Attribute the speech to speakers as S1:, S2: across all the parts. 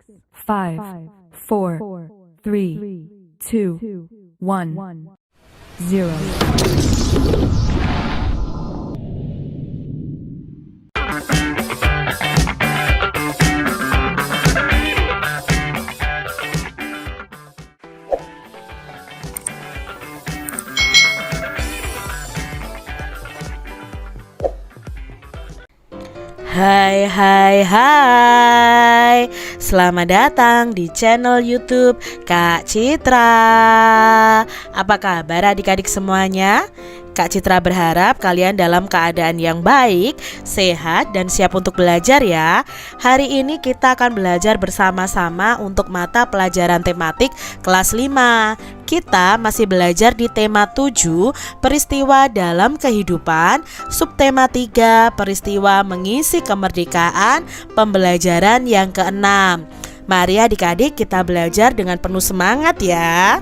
S1: 5, 4, 3, 2, 1, 0.
S2: Hai, selamat datang di channel YouTube Kak Citra. Apa kabar adik-adik semuanya? Kak Citra berharap kalian dalam keadaan yang baik, sehat, dan siap untuk belajar ya. Hari ini kita akan belajar bersama-sama untuk mata pelajaran tematik kelas 5. Kita masih belajar di tema 7, peristiwa dalam kehidupan, subtema 3, peristiwa mengisi kemerdekaan, pembelajaran yang ke-6. Mari adik-adik kita belajar dengan penuh semangat ya.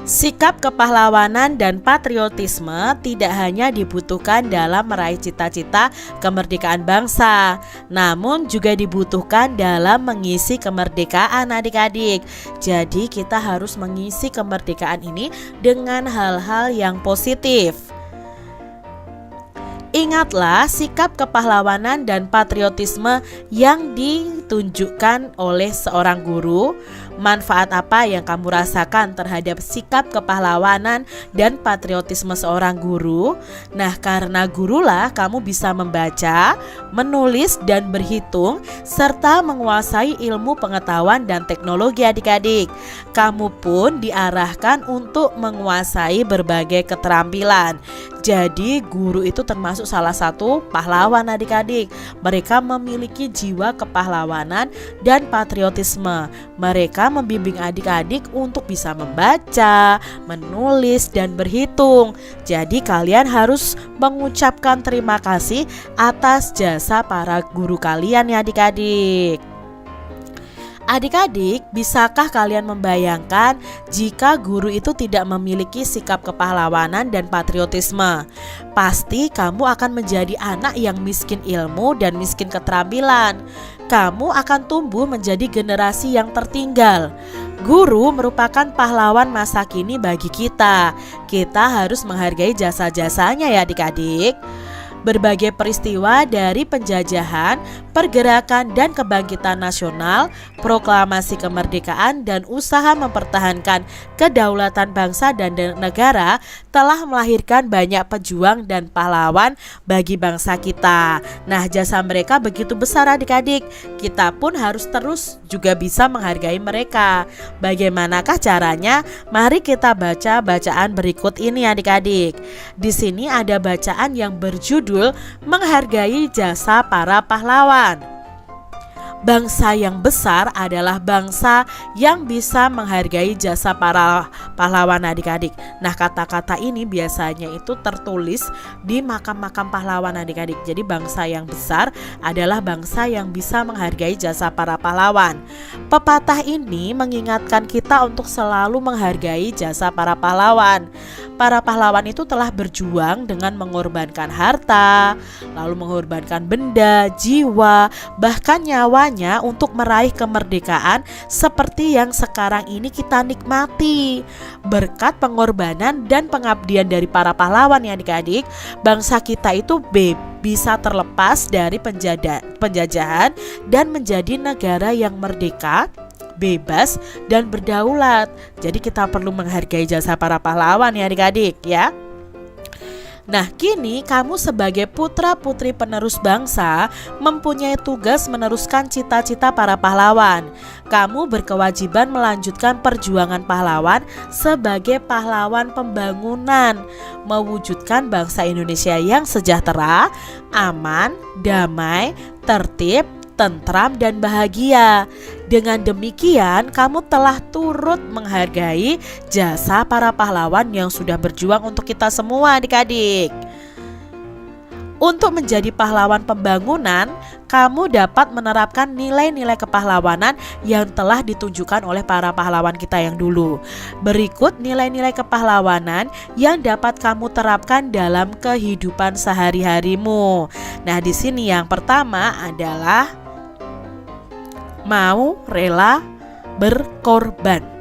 S2: Sikap kepahlawanan dan patriotisme tidak hanya dibutuhkan dalam meraih cita-cita kemerdekaan bangsa, namun juga dibutuhkan dalam mengisi kemerdekaan adik-adik. Jadi kita harus mengisi kemerdekaan ini dengan hal-hal yang positif. Ingatlah sikap kepahlawanan dan patriotisme yang ditunjukkan oleh seorang guru. Manfaat apa yang kamu rasakan terhadap sikap kepahlawanan dan patriotisme seorang guru? Nah, karena gurulah kamu bisa membaca, menulis, dan berhitung, serta menguasai ilmu pengetahuan dan teknologi adik-adik. Kamu pun diarahkan untuk menguasai berbagai keterampilan. Jadi guru itu termasuk salah satu pahlawan adik-adik. Mereka memiliki jiwa kepahlawanan dan patriotisme. Mereka membimbing adik-adik untuk bisa membaca, menulis, dan berhitung. Jadi kalian harus mengucapkan terima kasih atas jasa para guru kalian ya adik-adik. Adik-adik, bisakah kalian membayangkan jika guru itu tidak memiliki sikap kepahlawanan dan patriotisme? Pasti kamu akan menjadi anak yang miskin ilmu dan miskin keterampilan. Kamu akan tumbuh menjadi generasi yang tertinggal. Guru merupakan pahlawan masa kini bagi kita. Kita harus menghargai jasa-jasanya ya adik-adik. Berbagai peristiwa dari penjajahan, pergerakan dan kebangkitan nasional, proklamasi kemerdekaan, dan usaha mempertahankan kedaulatan bangsa dan negara telah melahirkan banyak pejuang dan pahlawan bagi bangsa kita. Nah, jasa mereka begitu besar adik-adik. Kita pun harus terus juga bisa menghargai mereka. Bagaimanakah caranya? Mari kita baca bacaan berikut ini adik-adik. Di sini ada bacaan yang berjudul Menghargai Jasa Para Pahlawan. Bangsa yang besar adalah bangsa yang bisa menghargai jasa para pahlawan adik-adik. Nah, kata-kata ini biasanya itu tertulis di makam-makam pahlawan adik-adik. Jadi bangsa yang besar adalah bangsa yang bisa menghargai jasa para pahlawan. Pepatah ini mengingatkan kita untuk selalu menghargai jasa para pahlawan. Para pahlawan itu telah berjuang dengan mengorbankan harta, lalu mengorbankan benda, jiwa, bahkan nyawanya untuk meraih kemerdekaan seperti yang sekarang ini kita nikmati. Berkat pengorbanan dan pengabdian dari para pahlawan ya adik-adik, bangsa kita itu bisa terlepas dari penjajahan dan menjadi negara yang merdeka, bebas, dan berdaulat. Jadi kita perlu menghargai jasa para pahlawan ya adik-adik ya. Nah, kini kamu sebagai putra-putri penerus bangsa mempunyai tugas meneruskan cita-cita para pahlawan. Kamu berkewajiban melanjutkan perjuangan pahlawan sebagai pahlawan pembangunan, mewujudkan bangsa Indonesia yang sejahtera, aman, damai, tertib, tentram, dan bahagia. Dengan demikian, kamu telah turut menghargai jasa para pahlawan yang sudah berjuang untuk kita semua adik-adik. Untuk menjadi pahlawan pembangunan, kamu dapat menerapkan nilai-nilai kepahlawanan yang telah ditunjukkan oleh para pahlawan kita yang dulu. Berikut nilai-nilai kepahlawanan yang dapat kamu terapkan dalam kehidupan sehari-harimu. Nah, di sini yang pertama adalah mau rela berkorban.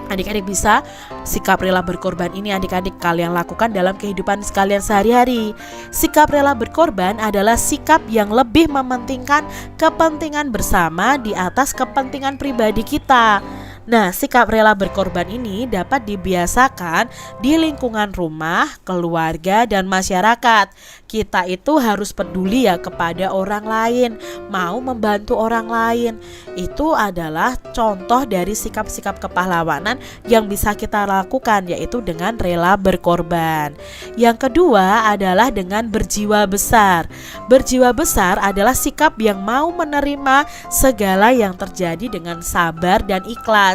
S2: Adik-adik bisa sikap rela berkorban ini adik-adik kalian lakukan dalam kehidupan kalian sehari-hari. Sikap rela berkorban adalah sikap yang lebih mementingkan kepentingan bersama di atas kepentingan pribadi kita. Nah, sikap rela berkorban ini dapat dibiasakan di lingkungan rumah, keluarga, dan masyarakat. Kita itu harus peduli ya kepada orang lain, mau membantu orang lain. Itu adalah contoh dari sikap-sikap kepahlawanan yang bisa kita lakukan, yaitu dengan rela berkorban. Yang kedua adalah dengan berjiwa besar. Berjiwa besar adalah sikap yang mau menerima segala yang terjadi dengan sabar dan ikhlas.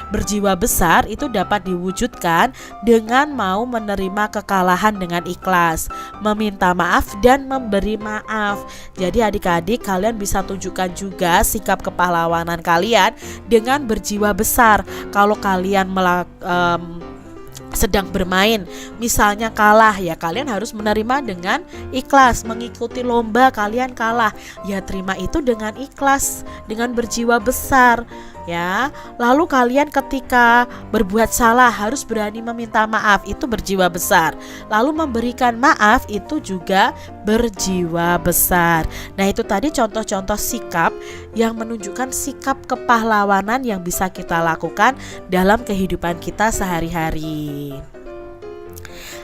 S2: Berjiwa besar itu dapat diwujudkan dengan mau menerima kekalahan dengan ikhlas, meminta maaf dan memberi maaf. Jadi adik-adik kalian bisa tunjukkan juga sikap kepahlawanan kalian dengan berjiwa besar. Kalau kalian sedang bermain, misalnya kalah, ya kalian harus menerima dengan ikhlas. Mengikuti lomba kalian kalah, ya terima itu dengan ikhlas, dengan berjiwa besar ya. Lalu kalian ketika berbuat salah harus berani meminta maaf, itu berjiwa besar. Lalu memberikan maaf itu juga berjiwa besar. Nah, itu tadi contoh-contoh sikap yang menunjukkan sikap kepahlawanan yang bisa kita lakukan dalam kehidupan kita sehari-hari.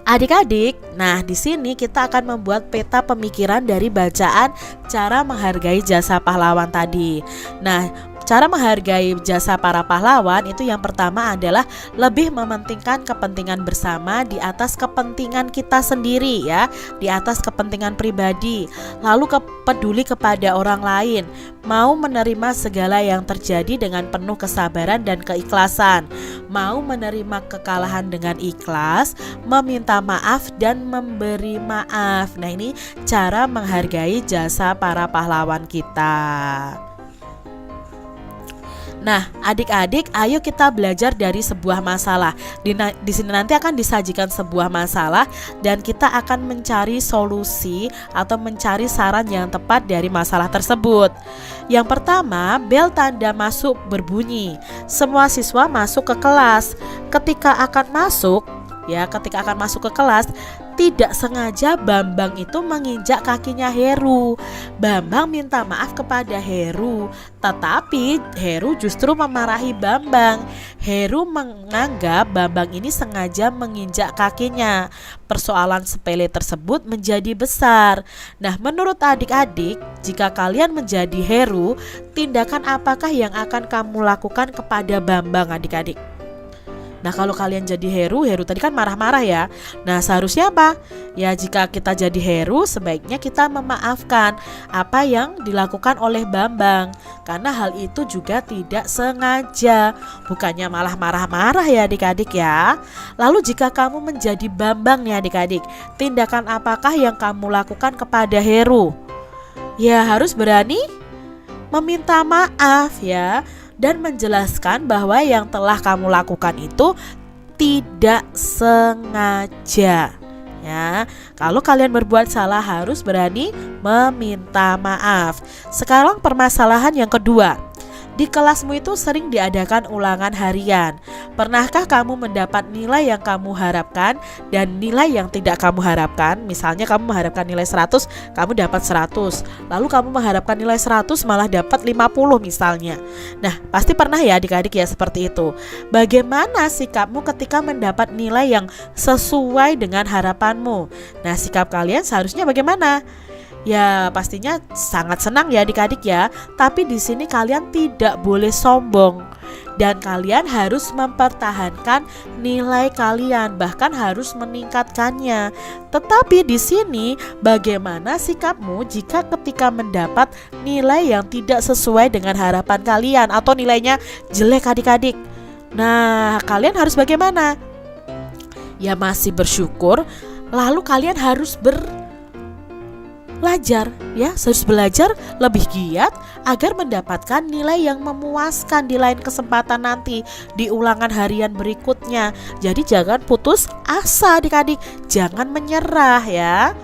S2: Adik-adik, nah di sini kita akan membuat peta pemikiran dari bacaan cara menghargai jasa pahlawan tadi. Nah, cara menghargai jasa para pahlawan itu yang pertama adalah lebih mementingkan kepentingan bersama di atas kepentingan kita sendiri ya, di atas kepentingan pribadi. Lalu peduli kepada orang lain, mau menerima segala yang terjadi dengan penuh kesabaran dan keikhlasan, mau menerima kekalahan dengan ikhlas, meminta maaf dan memberi maaf. Nah, ini cara menghargai jasa para pahlawan kita. Nah, adik-adik, ayo kita belajar dari sebuah masalah. Di sini nanti akan disajikan sebuah masalah dan kita akan mencari solusi atau mencari saran yang tepat dari masalah tersebut. Yang pertama, bel tanda masuk berbunyi. Semua siswa masuk ke kelas. Ketika akan masuk ke kelas, tidak sengaja Bambang itu menginjak kakinya Heru. Bambang minta maaf kepada Heru, tetapi Heru justru memarahi Bambang. Heru menganggap Bambang ini sengaja menginjak kakinya. Persoalan sepele tersebut menjadi besar. Nah, menurut adik-adik, jika kalian menjadi Heru, tindakan apakah yang akan kamu lakukan kepada Bambang, adik-adik? Nah, kalau kalian jadi Heru tadi kan marah-marah ya. Nah, seharusnya apa? Ya, jika kita jadi Heru, sebaiknya kita memaafkan apa yang dilakukan oleh Bambang, karena hal itu juga tidak sengaja, bukannya malah marah-marah ya adik-adik ya. Lalu jika kamu menjadi Bambang nih adik-adik, tindakan apakah yang kamu lakukan kepada Heru? Ya, harus berani meminta maaf ya, dan menjelaskan bahwa yang telah kamu lakukan itu tidak sengaja ya. Kalau kalian berbuat salah harus berani meminta maaf. Sekarang permasalahan yang kedua. Di kelasmu itu sering diadakan ulangan harian. Pernahkah kamu mendapat nilai yang kamu harapkan dan nilai yang tidak kamu harapkan? Misalnya kamu mengharapkan nilai 100, kamu dapat 100. Lalu kamu mengharapkan nilai 100 malah dapat 50 misalnya. Nah, pasti pernah ya adik-adik ya seperti itu. Bagaimana sikapmu ketika mendapat nilai yang sesuai dengan harapanmu? Nah, sikap kalian seharusnya bagaimana? Ya, pastinya sangat senang ya adik-adik ya. Tapi di sini kalian tidak boleh sombong dan kalian harus mempertahankan nilai kalian, bahkan harus meningkatkannya. Tetapi di sini bagaimana sikapmu jika ketika mendapat nilai yang tidak sesuai dengan harapan kalian atau nilainya jelek adik-adik? Nah, kalian harus bagaimana? Ya, masih bersyukur. Lalu kalian harus belajar ya, harus belajar lebih giat agar mendapatkan nilai yang memuaskan di lain kesempatan nanti di ulangan harian berikutnya. Jadi jangan putus asa adik-adik, jangan menyerah ya.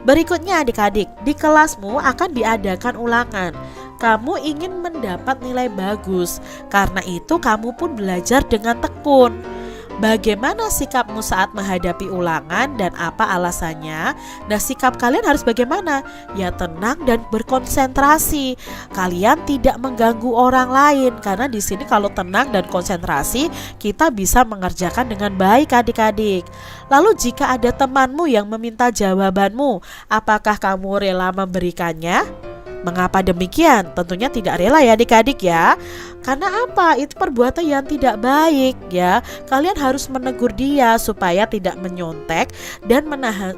S2: Berikutnya adik-adik, di kelasmu akan diadakan ulangan. kamu ingin mendapat nilai bagus. Karena itu kamu pun belajar dengan tekun. Bagaimana sikapmu saat menghadapi ulangan dan apa alasannya? Nah, sikap kalian harus bagaimana? Ya, tenang dan berkonsentrasi. Kalian tidak mengganggu orang lain, karena di sini kalau tenang dan konsentrasi, kita bisa mengerjakan dengan baik adik-adik. Lalu jika ada temanmu yang meminta jawabanmu, apakah kamu rela memberikannya? Mengapa demikian? Tentunya tidak rela ya adik-adik ya. Karena apa? Itu perbuatan yang tidak baik ya. Kalian harus menegur dia supaya tidak menyontek dan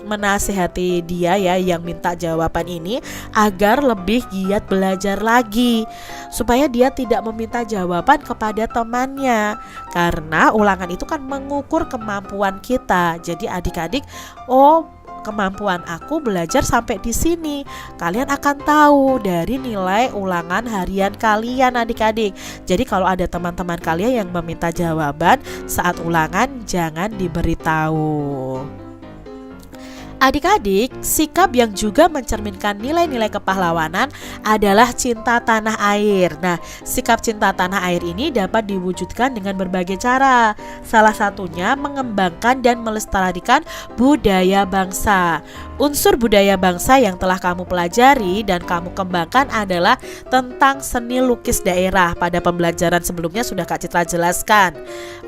S2: menasihati dia ya yang minta jawaban ini agar lebih giat belajar lagi, supaya dia tidak meminta jawaban kepada temannya. Karena ulangan itu kan mengukur kemampuan kita. Jadi adik-adik, kemampuan aku belajar sampai di sini. Kalian akan tahu dari nilai ulangan harian kalian adik-adik. Jadi kalau ada teman-teman kalian yang meminta jawaban saat ulangan, jangan diberitahu. Adik-adik, sikap yang juga mencerminkan nilai-nilai kepahlawanan adalah cinta tanah air. Nah, sikap cinta tanah air ini dapat diwujudkan dengan berbagai cara. Salah satunya mengembangkan dan melestarikan budaya bangsa. Unsur budaya bangsa yang telah kamu pelajari dan kamu kembangkan adalah tentang seni lukis daerah. Pada pembelajaran sebelumnya sudah Kak Citra jelaskan.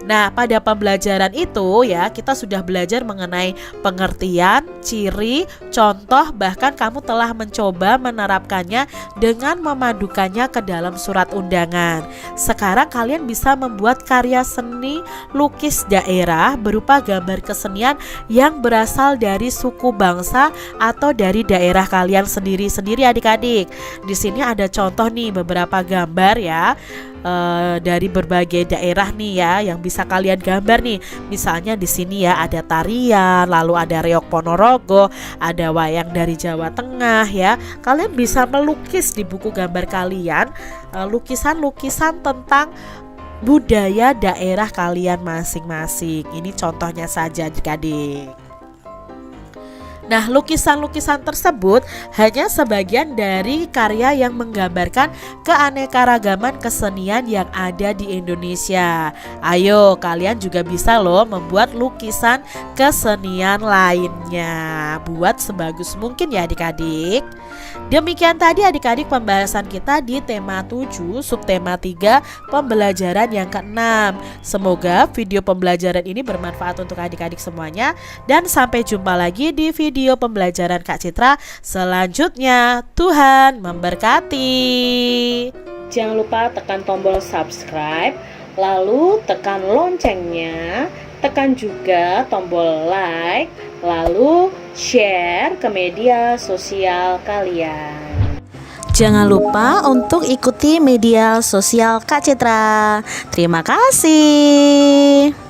S2: Nah, pada pembelajaran itu ya, kita sudah belajar mengenai pengertian, ciri, contoh, bahkan kamu telah mencoba menerapkannya dengan memadukannya ke dalam surat undangan. Sekarang kalian bisa membuat karya seni lukis daerah berupa gambar kesenian yang berasal dari suku bangsa atau dari daerah kalian sendiri-sendiri adik-adik. Di sini ada contoh nih beberapa gambar ya. Dari berbagai daerah nih ya yang bisa kalian gambar nih. Misalnya di sini ya ada tarian, lalu ada reok Ponorogo, ada wayang dari Jawa Tengah ya. Kalian bisa melukis di buku gambar kalian lukisan-lukisan tentang budaya daerah kalian masing-masing. Ini contohnya saja adik-adik. Nah, lukisan-lukisan tersebut hanya sebagian dari karya yang menggambarkan keanekaragaman kesenian yang ada di Indonesia. Ayo, kalian juga bisa loh membuat lukisan kesenian lainnya. Buat sebagus mungkin ya adik-adik. Demikian tadi adik-adik pembahasan kita di tema 7, subtema 3, pembelajaran yang ke-6. Semoga video pembelajaran ini bermanfaat untuk adik-adik semuanya. Dan sampai jumpa lagi di video pembelajaran Kak Citra selanjutnya. Tuhan memberkati.
S3: Jangan lupa tekan tombol subscribe, lalu tekan loncengnya, tekan juga tombol like, lalu share ke media sosial kalian.
S2: Jangan lupa untuk ikuti media sosial Kak Citra. Terima kasih.